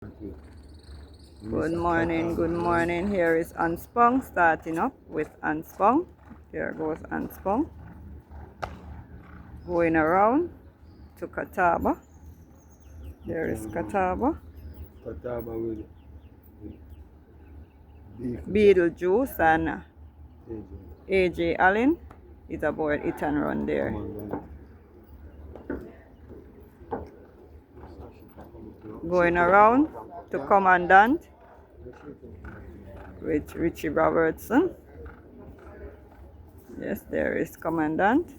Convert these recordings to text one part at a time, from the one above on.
Good morning, good morning. Here is Unspung starting up with Unspung. There goes Unspung. Going around to Catawba. There is Catawba. Catawba with Beetlejuice and AJ Allen is aboard Hit and Run there. Going around to Commandant with Richie Robertson. Yes, there is Commandant.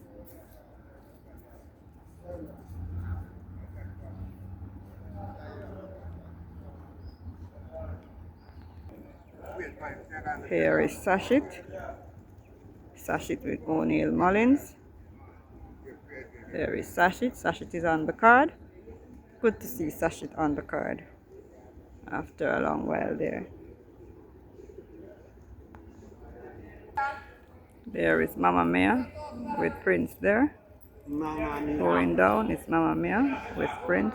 Here is Sashit. Sashit with O'Neill Mullins. There is Sashit. Sashit is on the card. Good to see Sashit on the card after a long while there. There is Mama Mia with Prince there. Going down is Mama Mia with Prince.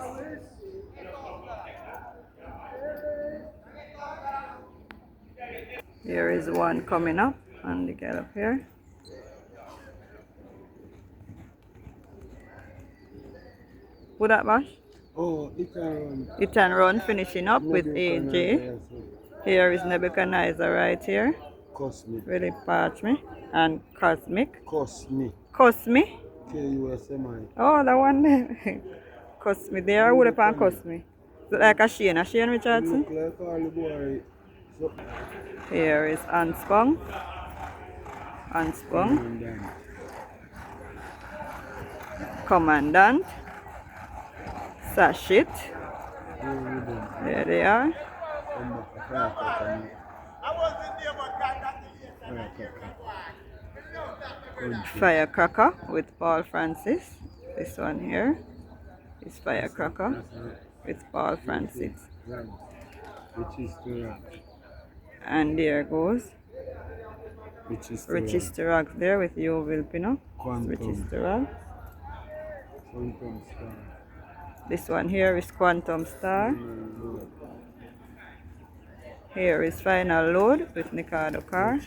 Here is one coming up on the gallop here. Who that Bash? Oh, Hit and Run. Hit and Run finishing up with AJ. Here is Nebuchadnezzar right here. Cosmic. Really patch me. And Cosmic. Cosmic. Cosmic. K-U-S-M-I. Oh, that one there. Cosmic there. Who the pan Cosmic? Look like a Shane Richardson. Look like all the boy. So, here is Unspung. Unspung. Commandant. Sashit. There they are. Firecracker with Paul Francis. This one here is Firecracker with Paul Francis. And there goes Richester there with Yeovil Pino. Richester. This one here is Quantum Star. Here is Final Load with Nicardo Car.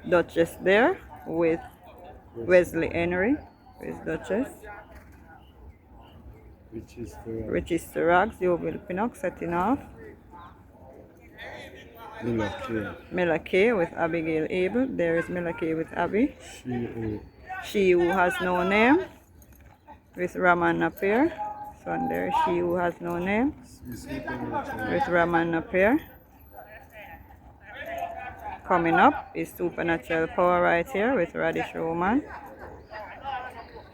Duchess there with Wesley Henry. Where's Duchess? Richester Rags, Yeovil Pinnock setting off. Miller K with Abigail Abel. There is Miller K with Abby. She Who Has No Name with Raman Napier. So on there, She Who Has No Name with Raman Napier. Coming up is Supernatural Power right here with Radish Roman.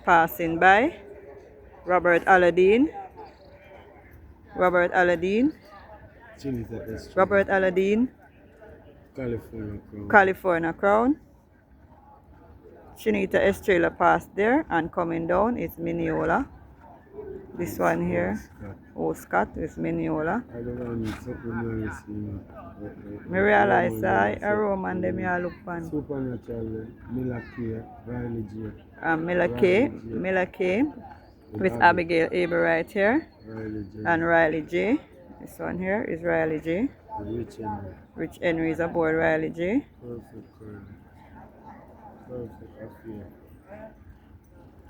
Passing by Robert Aladdin. Robert Aladdin. California Crown. Chinita Estrella passed there, and coming down is Mineola. This one here, Scott with Mineola. I realize a Roman them you look on. Supernatural, Miller K, Riley J. Miller K with Abigail Abel right here. And Riley J. This one here is Riley J. Rich Henry is aboard Riley J. Perfect Affair.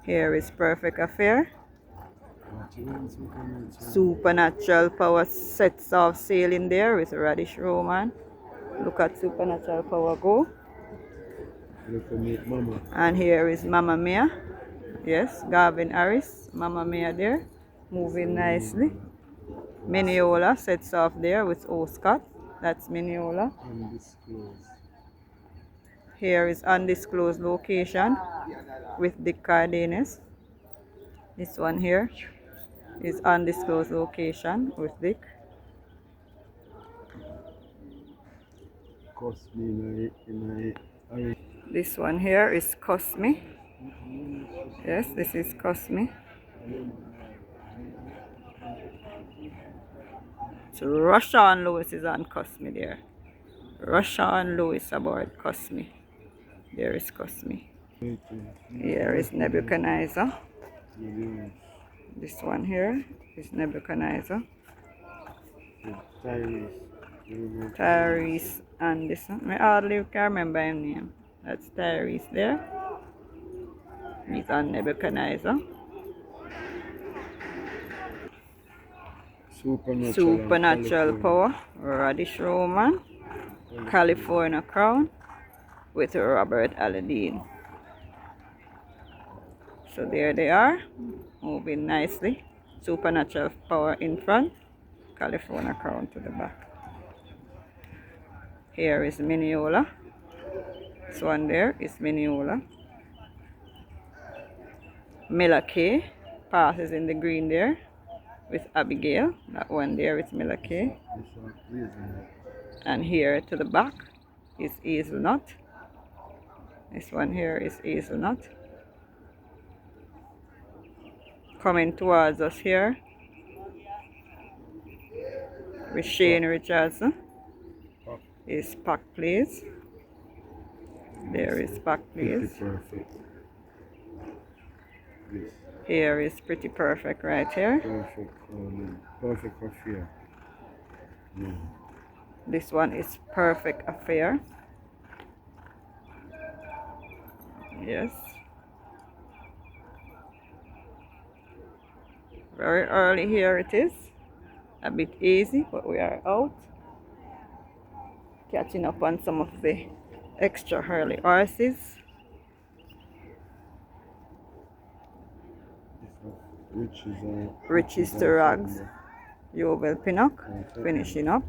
Here is Perfect Affair. Supernatural Power sets off sail in there with Radish Roman. Look at Supernatural Power go. And here is Mama Mia. Yes, Gavin Harris. Mama Mia there. Moving nicely. Mineola sets off there with Scott. That's Mineola. Here is Undisclosed Location with Dick Cardenas. This one here is Undisclosed Location with Dick. This one here is Cosme. Yes, this is Cosme. So Rashawn Lewis is on Cosme there. Rashawn Lewis aboard Cosme. There is Cosme. Here is Nebuchadnezzar. This one here is Nebuchadnezzar. Tyrese. Tyrese and this one. I hardly can remember his name. That's Tyrese there. He's on Nebuchadnezzar. Supernatural power. Radish Roman. California crown with Robert Aladdin. So there they are, moving nicely. Supernatural power in front, California crown to the back. Here is Mineola. This one there is Mineola. Melake passes in the green there with Abigail. That one there is Melake. And here to the back is Hazelnut. This one here is Hazelnut. Coming towards us here with Shane Richardson is Pack Please. There is Pack Please. Here is Pretty Perfect right here. Perfect affair. This one is Perfect Affair. Yes. Very early here it is. A bit easy, but we are out. Catching up on some of the extra early horses. Riches to Rags. Yovel Pinnock finishing up.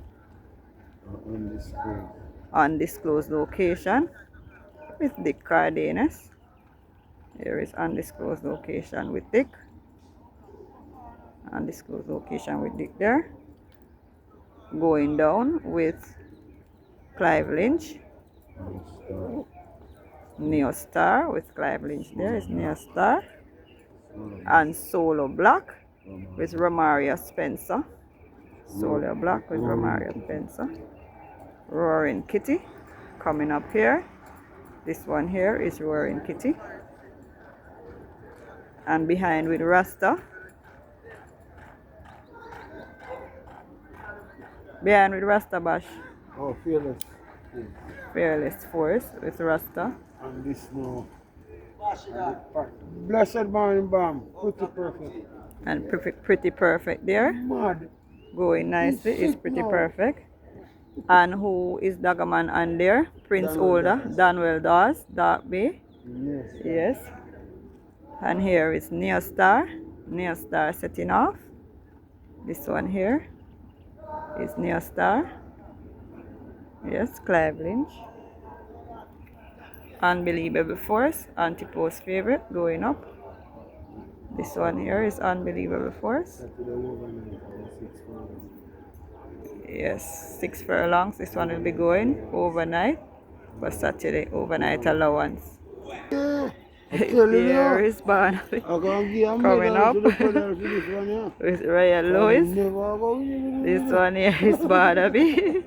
Undisclosed location with Dick Cardenas. Here is undisclosed location with Dick. Undisclosed location with Dick there. Going down with Clive Lynch. Neo Star with Clive Lynch there is Neo Star. And Solo Black with Romaria Spencer. Solo Black with Romaria Spencer. Roaring Kitty coming up here. This one here is Roaring Kitty. And behind with Rasta. Behind with Rasta Bash. Oh, Fearless. Fearless Force with Rasta. And this now. Blessed Morning Bomb. Pretty Perfect. And pretty Perfect there. Mad. Going nicely is Pretty Perfect. And who is Dagaman and there? Prince Older. Danwell Dawes. Dark Bay. Yes. Yes. And here is Neo Star. Neo Star setting off. This one here is Neo Star. Yes, Clive Lynch. Unbelievable Force, Antipost Favorite going up. This one here is Unbelievable Force. Yes, 6 furlongs. This one will be going overnight for Saturday, overnight allowance. Here is Barnaby coming up with Royal Louis. This one here is Barnaby.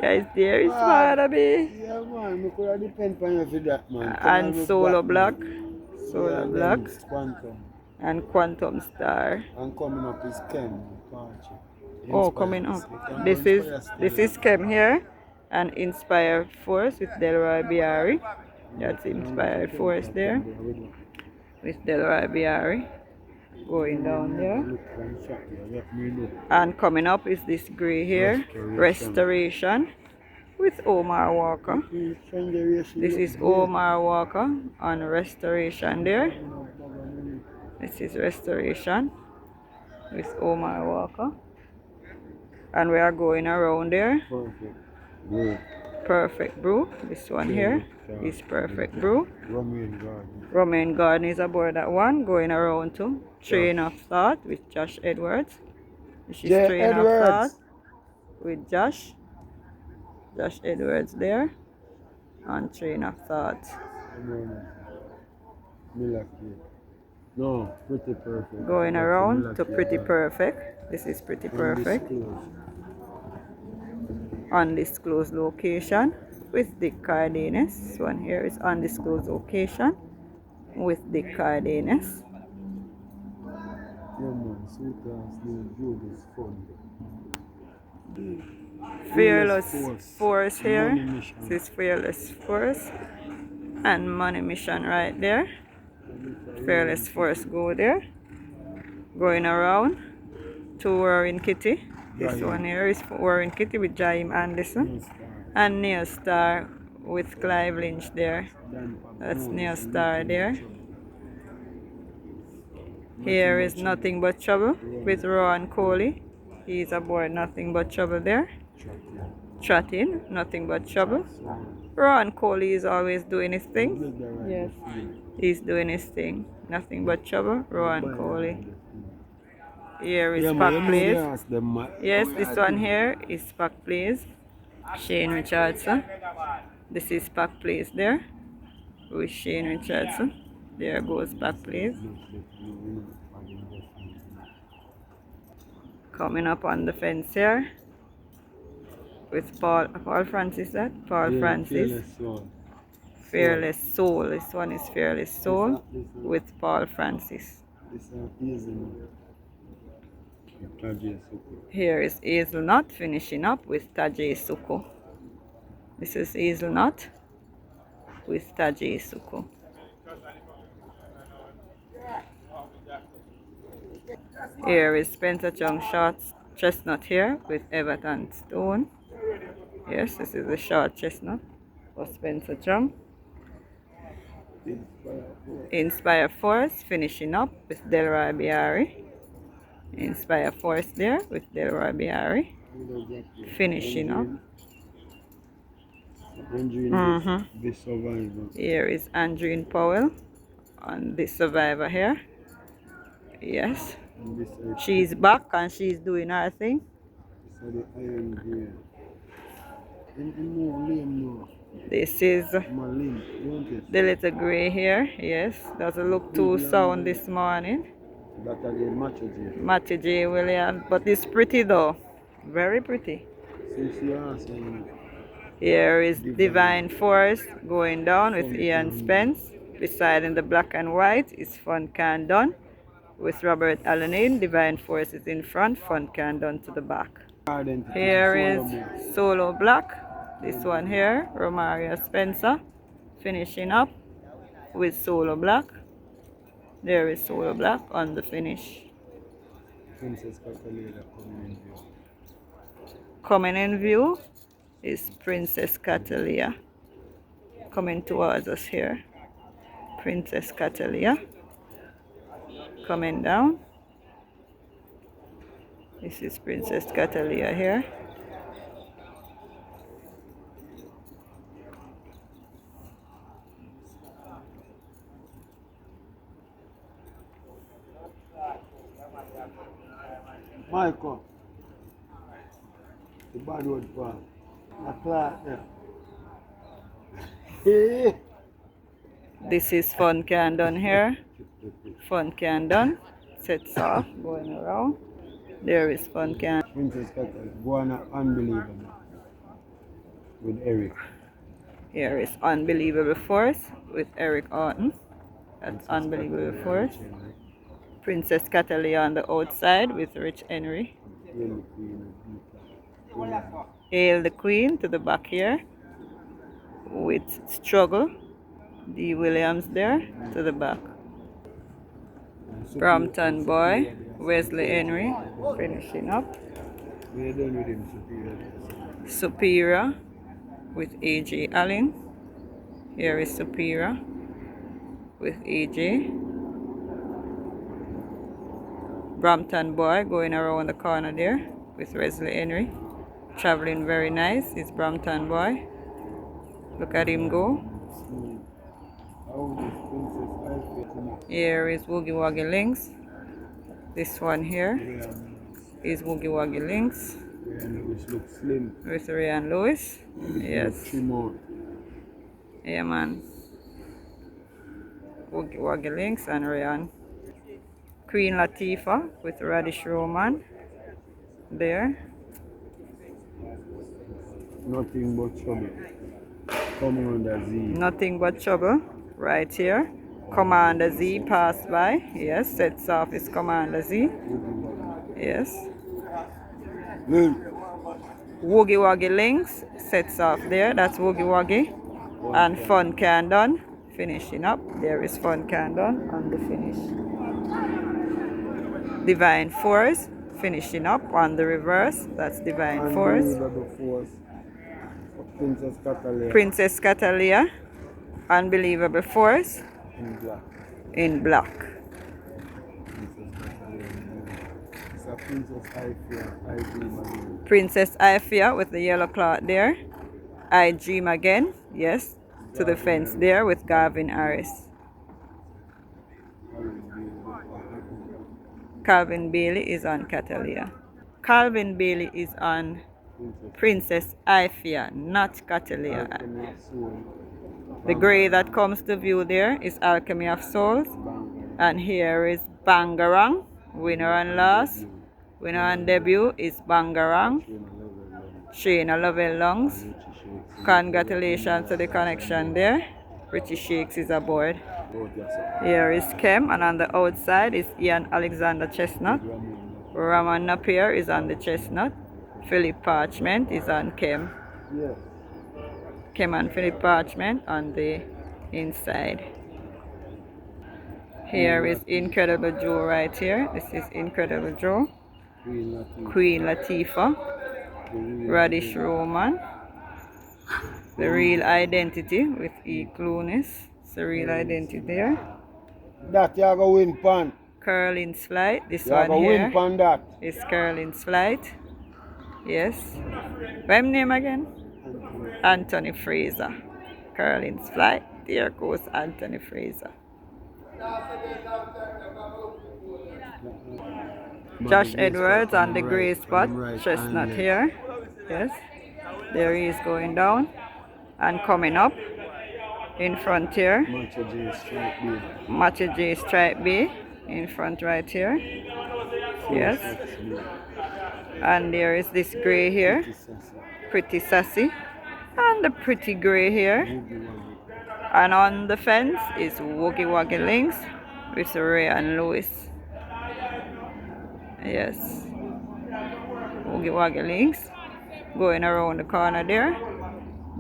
Guys, there is Barnaby. Yeah, man, we could depend on you for that, man. And Solo Black. Solo Yeah, Black. Quantum. And Quantum Star. And coming up is Ken. Oh, coming up. This is Kem here. And Inspired Force with Delroy Biari. That's Inspired Force there. With Delroy Biari. Going down there. And coming up is this grey here. Restoration. With Omar Walker. This is Omar Walker on Restoration there. This is Restoration with Omar Walker. And we are going around there. Perfect Brew. This one here is Perfect Brew. Romaine Garden is aboard that one. Going around to Train of Thought with Josh Edwards. This is Train of Thought with Josh. Josh Edwards there. On Train of Thought. No, Pretty Perfect. Going around to Pretty Perfect. This is Pretty Perfect. Undisclosed location with Dick Cardenas. This one here is undisclosed location with Dick Cardenas. Sweetheart's name Jude is fun. Fearless Force here. Money mission. This is Fearless Force. And Money Mission right there. Fearless Force go there. Going around to Warren Kitty. This Jaim. one here is for Warren Kitty with Jaim Anderson. And Neil Star with Clive Lynch there. That's Neil Star there. Here is Nothing But Trouble with Rowan Coley. He's aboard Nothing But Trouble there. Trotting, Nothing But Trouble. Rowan Coley is always doing his thing. Yes, he's doing his thing. Nothing But Trouble, Rowan Coley. Here is Pack Plays. Yes, this one here is Pack Plays. Shane Richardson. This is Pack Plays there with Shane Richardson. There goes Pack Plays. Coming up on the fence here with Paul Francis. Francis. Fearless Soul. This one is Fearless Soul with Paul Francis. Here is Hazelnut finishing up with Tajay Suko. This is Hazelnut with Tajay Suko. Here is Spencer Chung Shorts Chestnut here with Everton Stone. Yes, this is the short chestnut for Spencer Chung. Inspire Force finishing up with Delroy Biari. Inspire Force there with Delroy Biari. Finishing up. Here is Andreen Powell on this survivor here. Yes. She's back and she's doing her thing. This is the little gray here. Yes, doesn't look too sound this morning. Matty J. Williams, but it's pretty though. Very pretty. Here is Divine Force going down with Ian Spence. Beside in the black and white is Fun Can Done with Robert Allen. Divine Force is in front, Fun Can Done to the back. Here is Solo Black. This one here, Romaria Spencer, finishing up with Solo Black. There is Solo Black on the finish. Coming in view is Princess Catalia. Coming towards us here. Princess Catalia. Coming down. This is Princess Catalia here. Michael, the bad word for a clock there. This is Fun Can Done here. Fun Can Done. Sets off, going around. There is Fun Can. Princess Catalina, going unbelievable with Eric. Here is Unbelievable Force with Eric Orton. That's Unbelievable Force. Princess Catalina on the outside with Rich Henry. Hail the Queen to the back here with Struggle. D. Williams there to the back. Brampton Boy, Wesley Henry finishing up. We're done with him, Superior with AJ Allen. Here is Superior with AJ. Brampton Boy going around the corner there with Wesley Henry. Traveling very nice is Brampton Boy. Look at him go. Here is Woogie Wuggy Links. This one here is Woogie Wuggy Links with Ryan Lewis. Yes. Yeah, man. Woogie Wuggy Links and Ryan. Queen Latifah with Radish Roman there. Nothing but trouble. Coming under Z. Nothing But Trouble right here Commander Z passed by. Yes, sets off is Commander Z. Yes. Woogie Wuggy Links sets off there. That's Woogie Wuggy. And Fun Can Done finishing up. There is Fun Can Done on the finish. Divine Force finishing up on the reverse. That's Divine Force. Princess Catalina. Princess Catalina. Unbelievable Force. In black. Princess Ifia with the yellow cloth there. I Dream Again. Yes. To the fence there with Gavin Harris. Calvin Bailey is on Catalina. Calvin Bailey is on Princess Ifia, not Catalina. The gray that comes to view there is Alchemy of Souls. And here is Bangarang, winner and loss. Winner and debut is Bangarang. Shayna Lovell Lungs. Congratulations to the connection there. Richie Shakes is aboard. Here is Kem, and on the outside is Ian Alexander Chestnut. Raman Napier is on the Chestnut. Philip Parchment is on Kem. Kem and Philip Parchment on the inside. Here is Incredible Joe right here. This is Incredible Joe. Queen Latifah. Radish Roman. The Real Identity with E. Clunis. It's the Real Identity there. That you go win pan. Curling Flight. This You one go here win pan that. is Curling Flight. Yes. What's my name again? Anthony Fraser. Curling Flight. There goes Anthony Fraser. Josh Edwards on the gray spot. Chestnut here. Yes. There he is going down. And coming up in front here. Matcha J Stripe B in front right here. Yes. And there is this gray here. Pretty Sassy. And the pretty gray here. And on the fence is Woogie Wuggy Links with Ray and Lewis. Yes. Woogie Wuggy Links. Going around the corner there.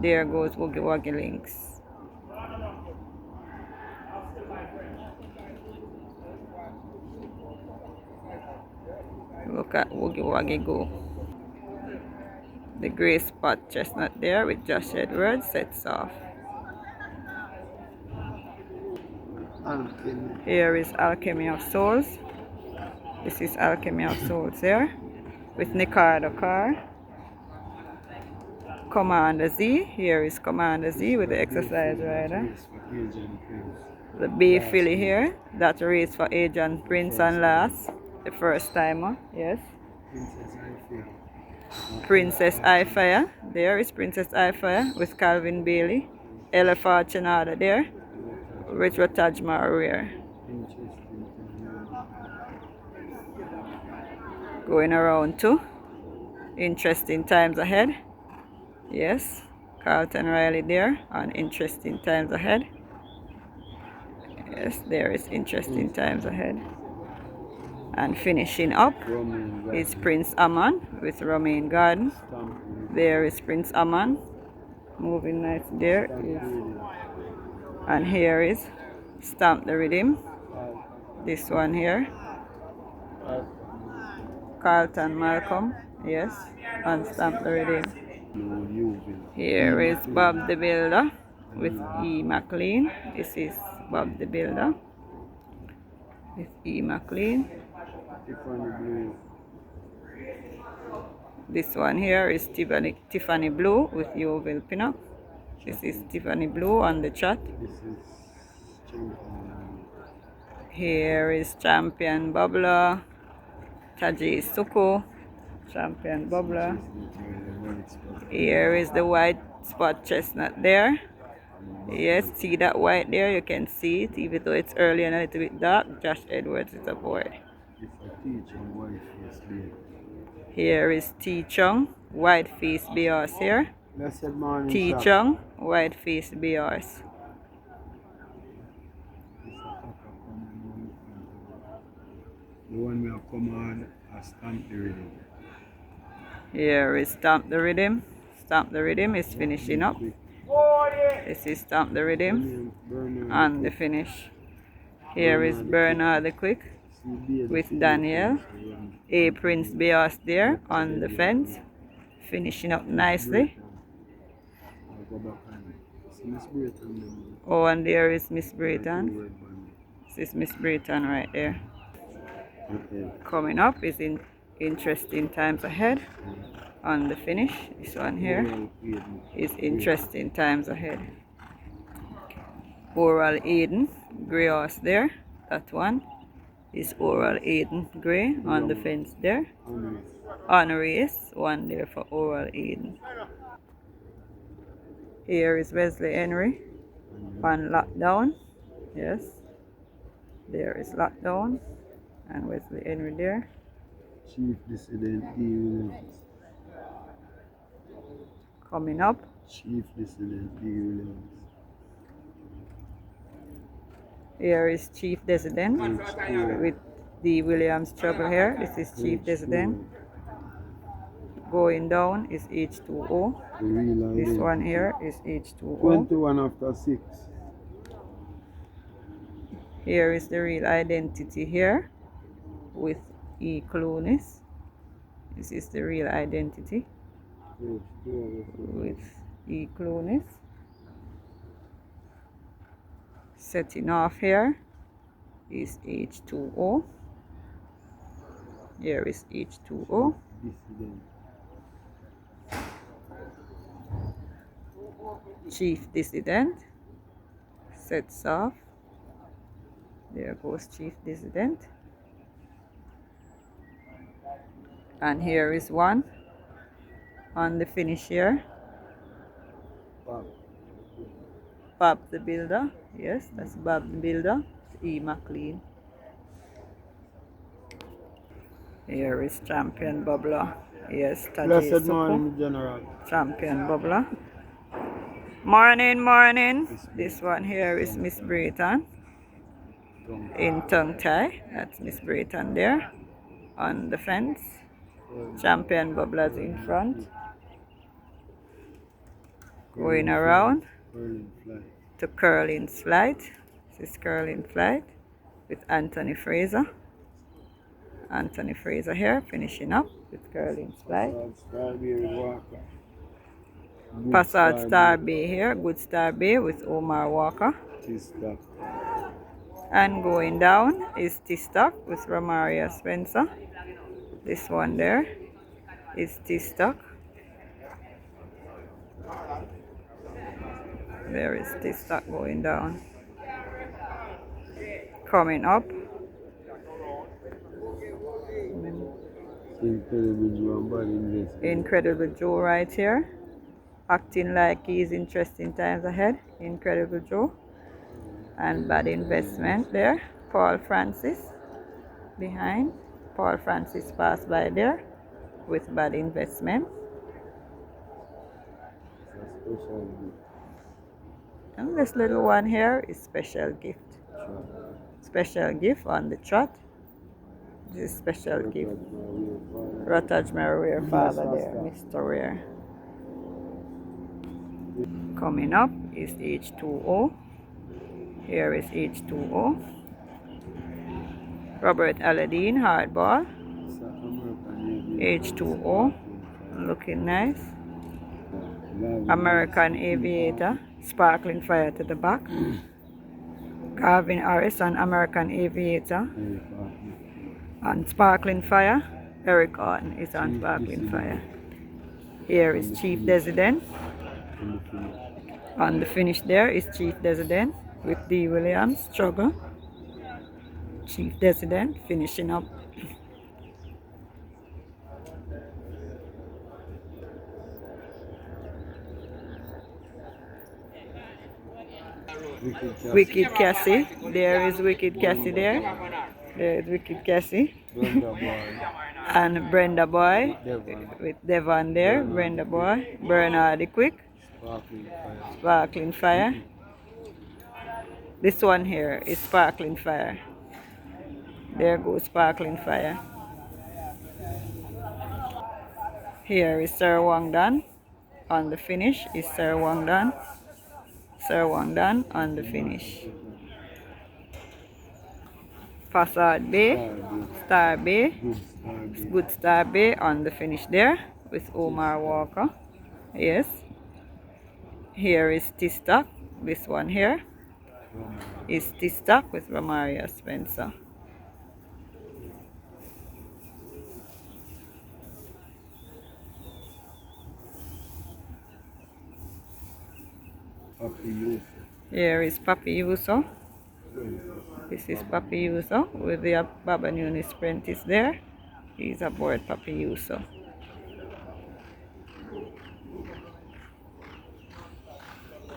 There goes Woogie Wuggy Links. Look at Woogie Wuggy go. The gray spot Chestnut there with Josh Edwards sets off. Here is Alchemy of Souls. This is Alchemy of Souls there with Nicardo Carr. Commander Z. Here is Commander Z with the exercise rider. The Bay Filly here. That race for Agent Prince and Last. The first timer. Yes. Princess Ifia. There is Princess Ifia with Calvin Bailey. Ella Fortunada there. Richard Tajmar rear. Going around too. Interesting Times Ahead. Yes. Carlton Riley there on Interesting Times Ahead. Yes, there is Interesting Times Ahead. And finishing up is Prince Amman with Romaine Garden. There is Prince Amman. Moving nice there. And here is Stamp the Rhythm. This one here. Carlton Malcolm. Yes. And Stamp the Rhythm. Here is Bob the Builder with E. McLean. This is Bob the Builder with E. McLean. This one here is Tiffany Blue with Yeovil Pinnock. This is Tiffany Blue on the chat. Here is Champion Bubbler. Taji Suko. Champion Bubbler. Here is the white spot Chestnut there. Yes, see that white there? You can see it, even though it's early and a little bit dark. Josh Edwards is aboard. Here is T Chung, White Face Bears here. T Chung, White Face Bears. The one we have come on, I stamp the rhythm. Here is Stamp the Rhythm. Stamp the Rhythm is finishing up. This is Stamp the Rhythm and the finish. Here is Bernard the Quick with Daniel. A Prince Beos there on the fence, finishing up nicely. Oh, and there is Miss Brayton. This is Miss Brayton right there. Coming up is in interesting times ahead on the finish. This one here is interesting times ahead. Oral Eden, grey horse there. That one is Oral Eden grey on the fence there. Honorace, one there for Oral Eden. Here is Wesley Henry on lockdown. Yes, there is lockdown and Wesley Henry there. Chief Dissident D. Williams. Coming up. Chief Dissident D. Williams. Here is Chief Dissident with D. Williams trouble here. This is Chief Dissident. Going down is H2O. This one here is H2O. 21 after 6. Here is the Real Identity here with E. Clonis. This is the Real Identity with E. Clonis. Setting off here is H2O. Here is H2O. Chief Dissident sets off. There goes Chief Dissident. And here is one on the finish here. Bob the Builder. Yes, that's Bob the Builder. E. McLean. Here is Champion Bubbler. Yes, Blessed morning, General. Champion Bubbler. Morning, morning. This one here is Miss Brayton in tongue tie. That's Miss Brayton there on the fence. Champion Bubblers in front. Going around to Curlin's Flight. This is Curlin's Flight with Anthony Fraser. Anthony Fraser here finishing up with Curlin's Flight. Passat Star Bay here, Good Star Bay with Omar Walker. And going down is T-Stock with Romaria Spencer. This one there is T-Stock. There is T-Stock going down. Coming up. Incredible Joe right here. Acting like he's interesting times ahead. Incredible Joe. And Bad Investment there. Paul Francis behind. Paul Francis passed by there with Bad Investment. And this little one here is Special Gift. Special Gift on the trot. This is Special Gift. Rotage Rare father there, Mr. Rare. Coming up is H2O. Here is H2O. Robert Aladdin, hardball. H2O, looking nice. American Aviator, Sparkling Fire to the back. Garvin Harris on American Aviator. On Sparkling Fire. Eric Orton is on Sparkling Fire. Here is Chief Dissident. On the finish there is Chief Dissident with D. Williams, struggle. Chief Dissident finishing up. Wicked Cassie. There is Wicked Cassie there. There is Wicked Cassie. And Brenda Boy with Devon there. Brenda Boy. Bernard the Quick. Sparkling Fire. This one here is Sparkling Fire. There goes Sparkling Fire. Here is Sir Wangdan. On the finish is Sir Wangdan. Sir Wangdan on the finish. Facade Bay, Star Bay, Good Star Bay on the finish there with Omar Walker. Yes. Here is T-Stock. This one here is T-Stock with Romaria Spencer. Here is Papi Yuso. This is Papi Yuso with the Baba Nunes Prentice there. He's aboard Papi Yuso.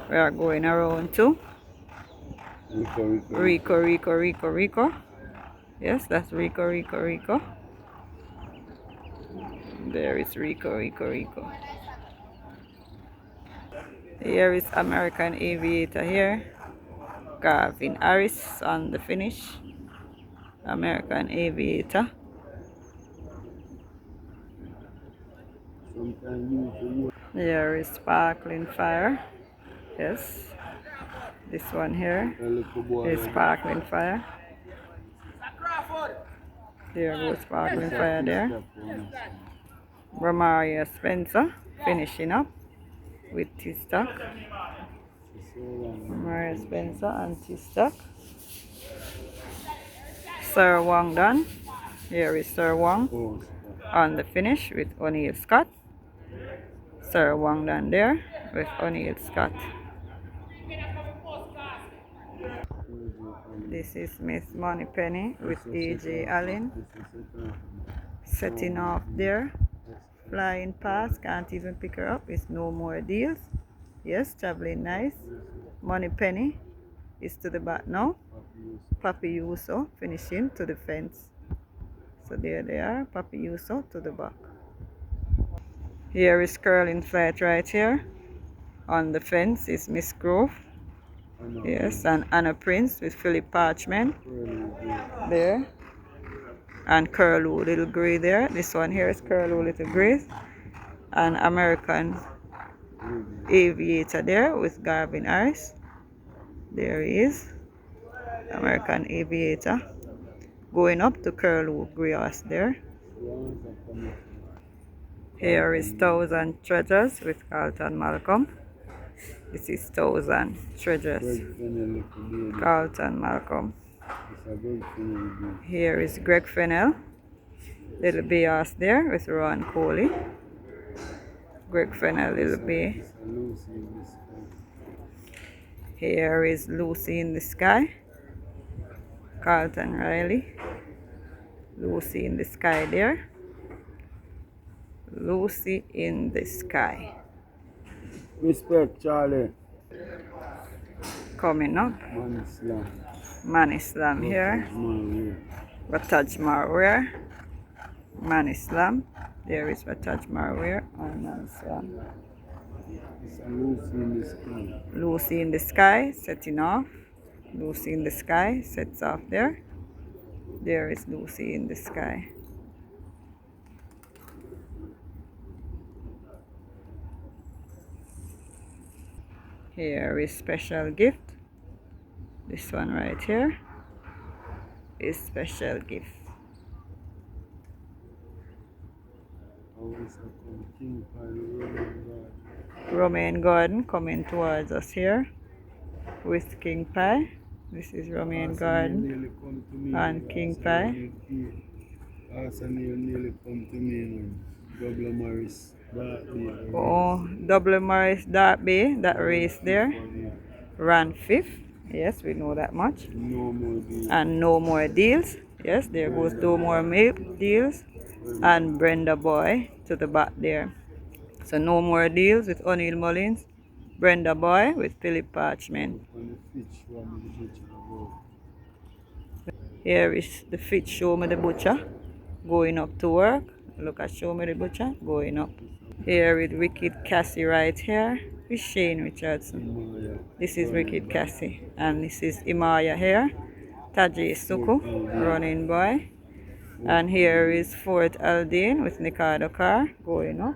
We are going around to Rico. Yes, that's Rico. There is Rico. Here is American Aviator here. Calvin Harris on the finish. American Aviator. Here is Sparkling Fire. Yes. This one here is Sparkling Fire. There goes Sparkling Fire there. Romaria Spencer finishing up with T-Stock. Romaria Spencer and T-Stock. Sir Wangdan. Here is Sir Wang on the finish with O'Neill Scott. Sir Wangdan there with O'Neill Scott. This is Miss Moneypenny with AJ Allen. Setting off there. Flying past, can't even pick her up. It's No More Deals. Yes, traveling nice. Moneypenny is to the back now. Papi Yuso finishing to the fence. So there they are, Papi Yuso to the back. Here is Curling Flight right here. On the fence is Miss Grove. Yes, and Anna Prince with Philip Parchment there. And Curlew Little Grey there. This one here is Curlew Little Grey. And American Aviator there with Garvin Harris. There he is. American Aviator. Going up to Curlew Grass there. Here is Thousand Treasures with Carlton Malcolm. This is Thousand Treasures. Carlton Malcolm. Here is Greg Fennell. Little Bias there with Ron Coley. Greg Fennell, Little Bay. Here is Lucy in the Sky. Carlton Riley. Lucy in the Sky there. Lucy in the Sky. Respect, Charlie. Coming up. Man Islam here. Bataj Marware. Man Islam. There is Bataj Marware and Man Islam. Lucy in the Sky setting off. Lucy in the Sky sets off there. There is Lucy in the Sky. Here is Special Gift. This one right here is Special Gift. Romaine Garden coming towards us here with King Pie. This is Romaine Garden and King Pie. Oh, Double Morris Dark Bay, that race there ran 5th. Yes, we know that much. And No More Deals. Yes, there goes No More Deals and Brenda Boy to the back there. So No More Deals with O'Neill Mullins, Brenda Boy with Philip Parchment. Here is the fit Show Me the Butcher going up to work. Look at Show Me the Butcher going up. Here with Wicked Cassie right here with Shane Richardson. This is Wicked Cassie and this is Imaya here Taji Suku, running boy. And here is Fort Aldine with Nikado car going up.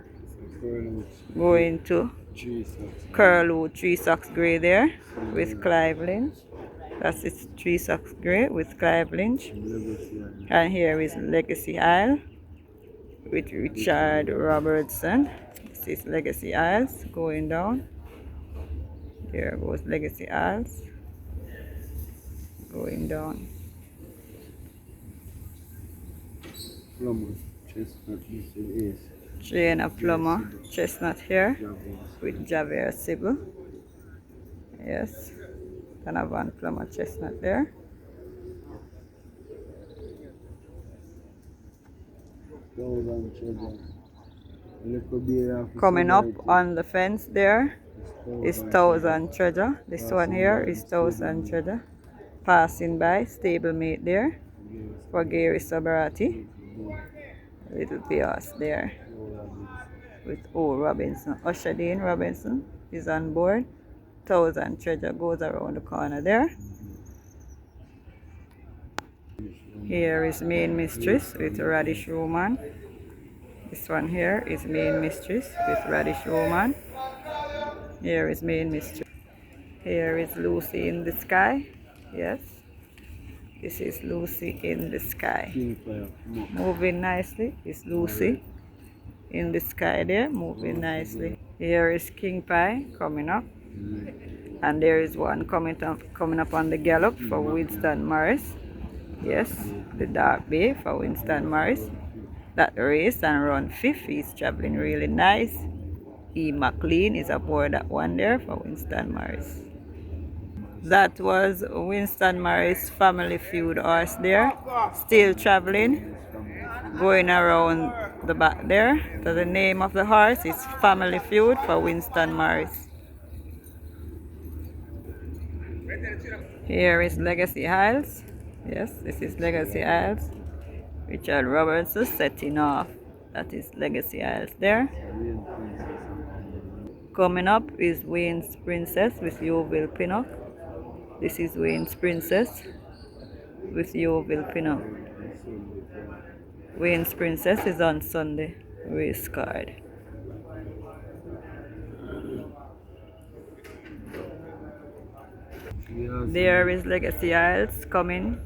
Going to Curlew 3 Socks Grey there with Clive Lynch. That's its 3 Socks Grey with Clive Lynch. And here is Legacy Isle with Richard Robertson. This is Legacy Isles going down. There goes Legacy Isles going down. Plumber, chestnut, this is. Jane Plummer, chestnut here with Javier Sybil. Yes, Donovan Plummer chestnut there. Coming up on the fence there is Thousand Treasure. This one here is Thousand Treasure. Passing by, stablemate there for Gary Sabarati. Little Pios there with O. Robinson. Ushadine Robinson is on board. Thousand Treasure goes around the corner there. Here is Main Mistress with Radish Roman. This one here is Main Mistress with Radish Roman. Here is Main Mistress. Here is Lucy in the Sky. Yes. This is Lucy in the Sky. Moving nicely is Lucy in the sky there, moving nicely. Here is King Pie coming up. And there is one coming up on the gallop for Winston Morris. Yes, the Dark Bay for Winston Morris. That race and run fifth. He's traveling really nice. E. McLean is aboard that one there for Winston Morris. That was Winston Morris Family Feud horse there. Still traveling. Going around the back there. So the name of the horse is Family Feud for Winston Morris. Here is Legacy Isles. Yes, this is Legacy Isles. Richard Robertson setting off. That is Legacy Isles there. Coming up is Wayne's Princess with Yeovil Pinnock. This is Wayne's Princess with Yeovil Pinnock. Wayne's Princess is on Sunday race card. There is Legacy Isles coming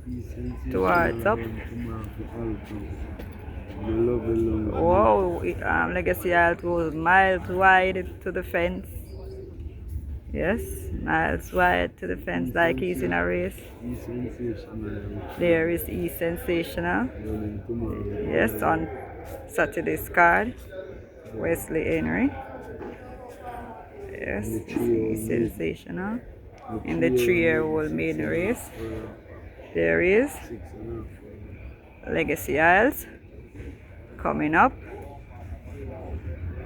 towards up. Wow, Legacy Isles goes miles wide to the fence. Yes, miles wide to the fence like he's in a race. There is E Sensational. Yes, on Saturday's card. Wesley Henry. Yes, E Sensational. In the 3-year-old maiden race. There is Legacy Isles coming up.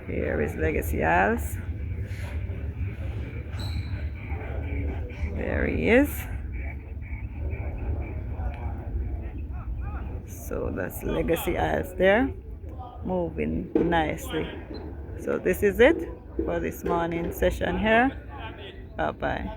Here is Legacy Isles. There he is. So that's Legacy Isles there, moving nicely. So this is it for this morning session here. Bye bye.